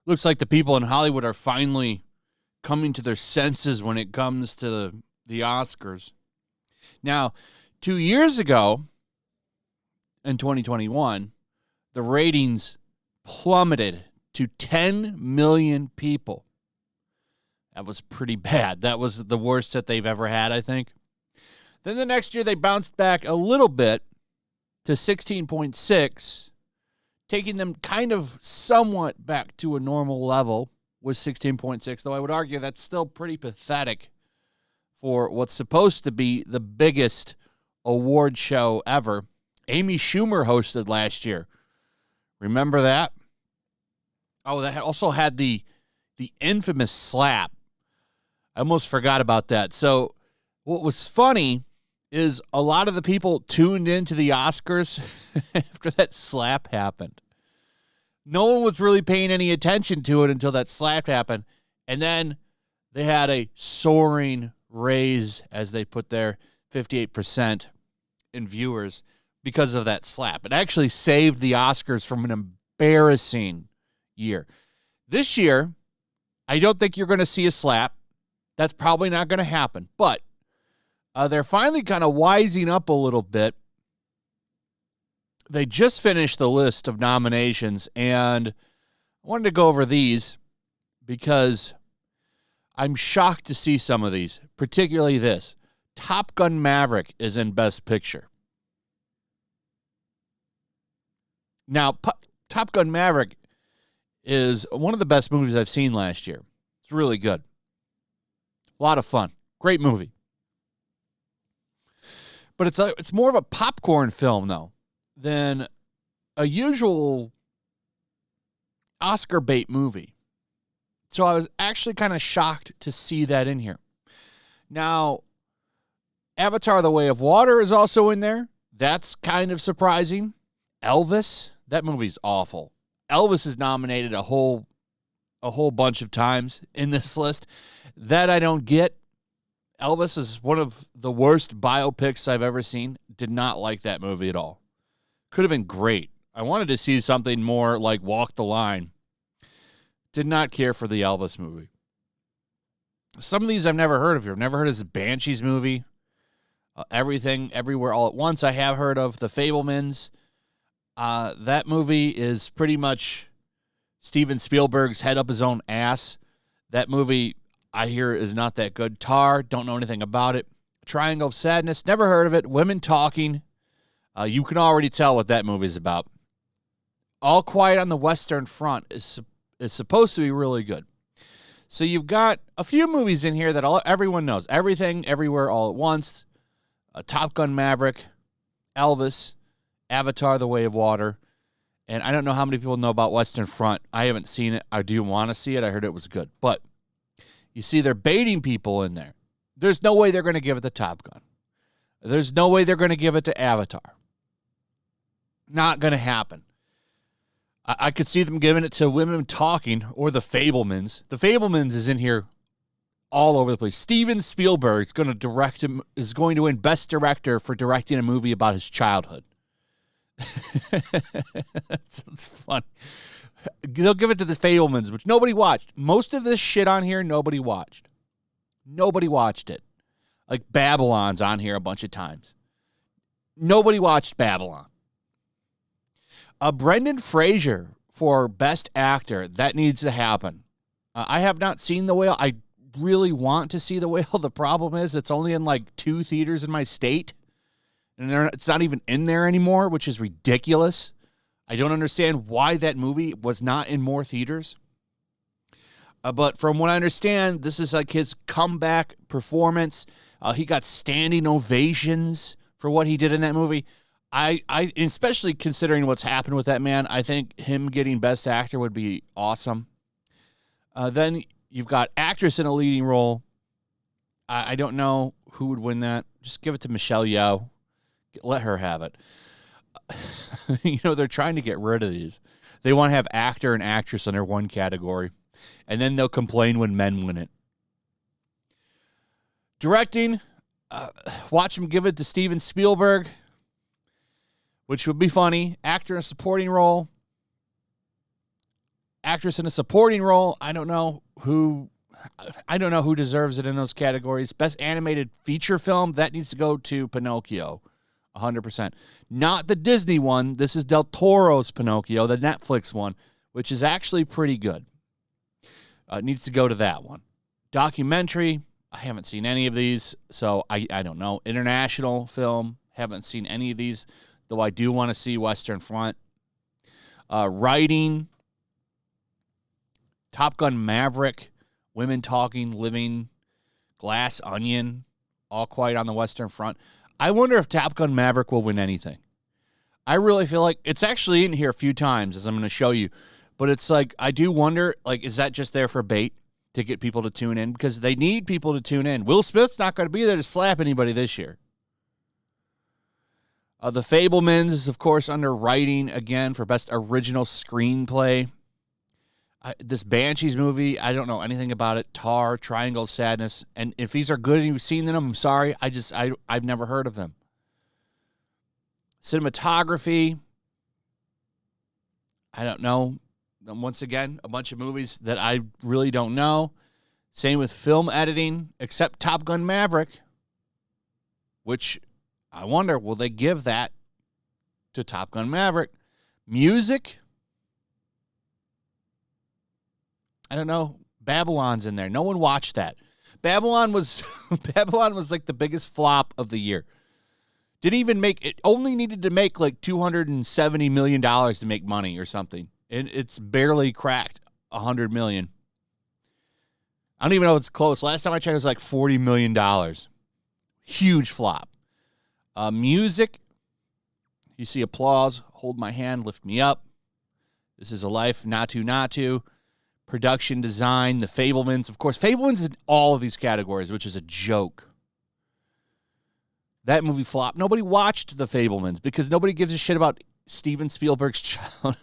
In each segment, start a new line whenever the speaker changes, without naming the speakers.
Looks like the people in Hollywood are finally coming to their senses when it comes to the Oscars. Now, 2 years ago, in 2021, the ratings plummeted to 10 million people. That was pretty bad. That was the worst that they've ever had, I think. Then the next year, they bounced back a little bit to 16.6, taking them kind of somewhat back to a normal level with 16.6, though I would argue that's still pretty pathetic for what's supposed to be the biggest award show ever. Amy Schumer hosted last year. Remember that? Oh, that also had the infamous slap. I almost forgot about that. So what was funny is a lot of the people tuned into the Oscars after that slap happened. No one was really paying any attention to it until that slap happened. And then they had a soaring raise, as they put there, 58% in viewers because of that slap. It actually saved the Oscars from an embarrassing year. This year, I don't think you're going to see a slap. That's probably not going to happen. But they're finally kind of wising up a little bit. They just finished the list of nominations, and I wanted to go over these because I'm shocked to see some of these, particularly this. Top Gun Maverick is in Best Picture. Now, Top Gun Maverick is one of the best movies I've seen last year. It's really good. A lot of fun. Great movie. But it's more of a popcorn film, though, than a usual Oscar bait movie. So I was actually kind of shocked to see that in here. Now, Avatar: The Way of Water is also in there. That's kind of surprising. Elvis, that movie's awful. Elvis is nominated a whole bunch of times in this list. That I don't get. Elvis is one of the worst biopics I've ever seen. Did not like that movie at all. Could have been great. I wanted to see something more like Walk the Line. Did not care for the Elvis movie. Some of these I've never heard of. I've never heard of this Banshees movie. Everything, Everywhere, All at Once. I have heard of The Fabelmans. That movie is pretty much Steven Spielberg's head up his own ass. That movie, I hear, is not that good. Tar, don't know anything about it. Triangle of Sadness, never heard of it. Women Talking. You can already tell what that movie is about. All Quiet on the Western Front is supposed to be really good. So you've got a few movies in here that everyone knows. Everything, Everywhere, All at Once. Top Gun Maverick. Elvis. Avatar: The Way of Water. And I don't know how many people know about Western Front. I haven't seen it. I do want to see it. I heard it was good. But you see, they're baiting people in there. There's no way they're going to give it to Top Gun. There's no way they're going to give it to Avatar. Not going to happen. I could see them giving it to Women Talking or The Fabelmans. The Fabelmans is in here all over the place. Steven Spielberg is going to win Best Director for directing a movie about his childhood. That's fun. They'll give it to The Fabelmans, which nobody watched. Most of this shit on here, nobody watched. Nobody watched it. Like Babylon's on here a bunch of times. Nobody watched Babylon. Brendan Fraser for Best Actor. That needs to happen. I have not seen The Whale. I really want to see The Whale. The problem is it's only in like 2 theaters in my state. And it's not even in there anymore, which is ridiculous. I don't understand why that movie was not in more theaters. But from what I understand, this is like his comeback performance. He got standing ovations for what he did in that movie. I especially considering what's happened with that man, I think him getting Best Actor would be awesome. Then you've got actress in a leading role. I don't know who would win that. Just give it to Michelle Yeoh. Let her have it. They're trying to get rid of these. They want to have actor and actress under one category, and then they'll complain when men win it. Directing, Watch him give it to Steven Spielberg, which would be funny. Actor in a supporting role. Actress in a supporting role. I don't know who deserves it in those categories. Best animated feature film, that needs to go to Pinocchio. 100%. Not the Disney one. This is Del Toro's Pinocchio, the Netflix one, which is actually pretty good. It needs to go to that one. Documentary, I haven't seen any of these, so I don't know. International film, haven't seen any of these, though I do want to see Western Front. Writing, Top Gun Maverick, Women Talking, Living, Glass Onion, All Quiet on the Western Front. I wonder if Top Gun Maverick will win anything. I really feel like it's actually in here a few times, as I'm going to show you. But it's like, I do wonder, like, is that just there for bait to get people to tune in? Because they need people to tune in. Will Smith's not going to be there to slap anybody this year. The Fabelmans is, of course, under writing again for Best Original Screenplay. This Banshees movie, I don't know anything about it. Tar, Triangle of Sadness. And if these are good and you've seen them, I'm sorry. I've never heard of them. Cinematography, I don't know. Once again, a bunch of movies that I really don't know. Same with film editing, except Top Gun Maverick, which I wonder, will they give that to Top Gun Maverick? Music, I don't know. Babylon's in there. No one watched that. Babylon was like the biggest flop of the year. Didn't even make it. Only needed to make like $270 million to make money or something. And it's barely cracked $100 million. I don't even know if it's close. Last time I checked, it was like $40 million. Huge flop. Music. You see Applause, Hold My Hand, Lift Me Up. This Is a Life, Natu. Production design, The Fabelmans. Of course, Fabelmans is in all of these categories, which is a joke. That movie flopped. Nobody watched The Fabelmans because nobody gives a shit about Steven Spielberg's child.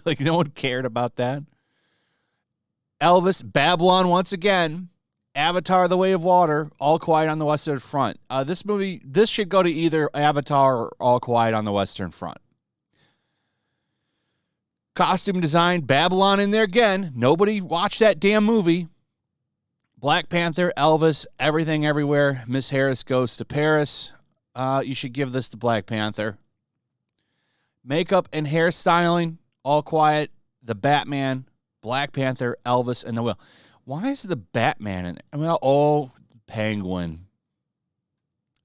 Like, no one cared about that. Elvis, Babylon once again. Avatar, The Way of Water, All Quiet on the Western Front. This should go to either Avatar or All Quiet on the Western Front. Costume design, Babylon in there again. Nobody watched that damn movie. Black Panther, Elvis, Everything Everywhere, Miss Harris Goes to Paris. You should give this to Black Panther. Makeup and hairstyling, All Quiet, The Batman, Black Panther, Elvis, and The Will. Why is the Batman in it? Well, Penguin.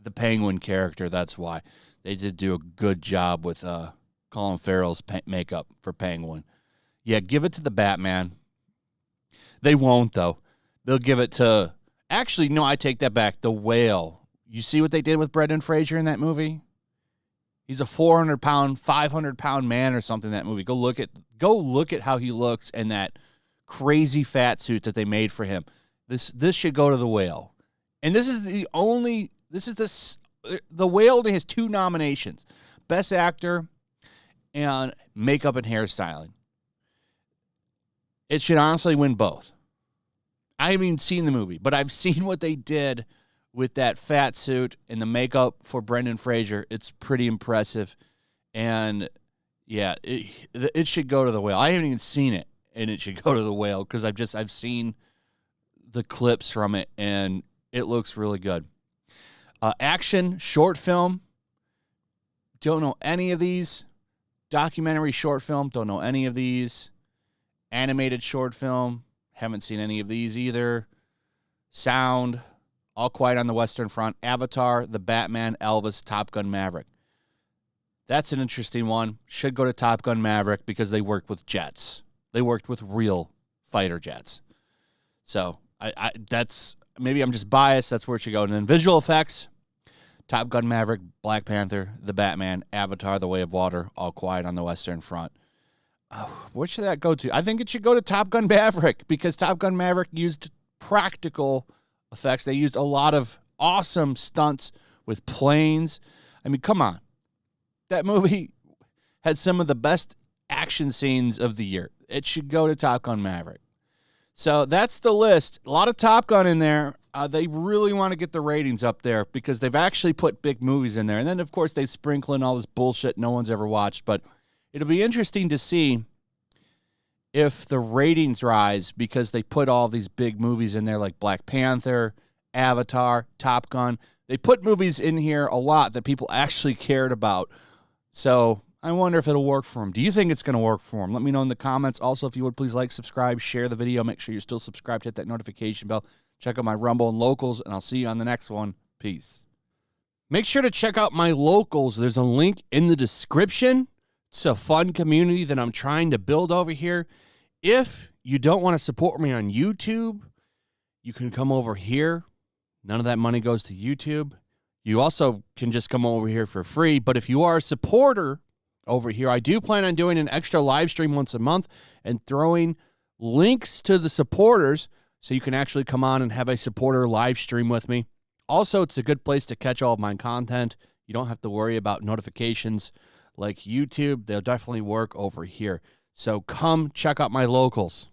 The Penguin character, that's why. They did do a good job with Colin Farrell's makeup for Penguin. Yeah, give it to the Batman. They won't, though. They'll give it to... Actually, no, I take that back. The Whale. You see what they did with Brendan Fraser in that movie? He's a 400-pound, 500-pound man or something in that movie. Go look at how he looks in that crazy fat suit that they made for him. This should go to The Whale. And this is the only... The Whale only has 2 nominations. Best Actor and Makeup and Hairstyling. It should honestly win both. I haven't even seen the movie, but I've seen what they did with that fat suit and the makeup for Brendan Fraser. It's pretty impressive. And, yeah, it should go to The Whale. I haven't even seen it, and it should go to The Whale because I've seen the clips from it, and it looks really good. Action, short film. Don't know any of these. Documentary short film. Don't know any of these. Animated short film. Haven't seen any of these either. Sound. All Quiet on the Western Front. Avatar, The Batman, Elvis, Top Gun Maverick. That's an interesting one. Should go to Top Gun Maverick because they worked with jets. They worked with real fighter jets. So that's, maybe I'm just biased. That's where it should go. And then visual effects. Top Gun Maverick, Black Panther, The Batman, Avatar, The Way of Water, All Quiet on the Western Front. Where should that go to? I think it should go to Top Gun Maverick because Top Gun Maverick used practical effects. They used a lot of awesome stunts with planes. I mean, come on. That movie had some of the best action scenes of the year. It should go to Top Gun Maverick. So that's the list. A lot of Top Gun in there. They really want to get the ratings up there because they've actually put big movies in there. And then, of course, they sprinkle in all this bullshit no one's ever watched. But it'll be interesting to see if the ratings rise because they put all these big movies in there like Black Panther, Avatar, Top Gun. They put movies in here a lot that people actually cared about. So I wonder if it'll work for them. Do you think it's going to work for them? Let me know in the comments. Also, if you would, please like, subscribe, share the video. Make sure you're still subscribed. Hit that notification bell. Check out my Rumble and Locals, and I'll see you on the next one. Peace. Make sure to check out my Locals. There's a link in the description. It's a fun community that I'm trying to build over here. If you don't want to support me on YouTube, you can come over here. None of that money goes to YouTube. You also can just come over here for free. But if you are a supporter over here, I do plan on doing an extra live stream once a month and throwing links to the supporters so you can actually come on and have a supporter live stream with me. Also, it's a good place to catch all of my content. You don't have to worry about notifications like YouTube. They'll definitely work over here. So come check out my Locals.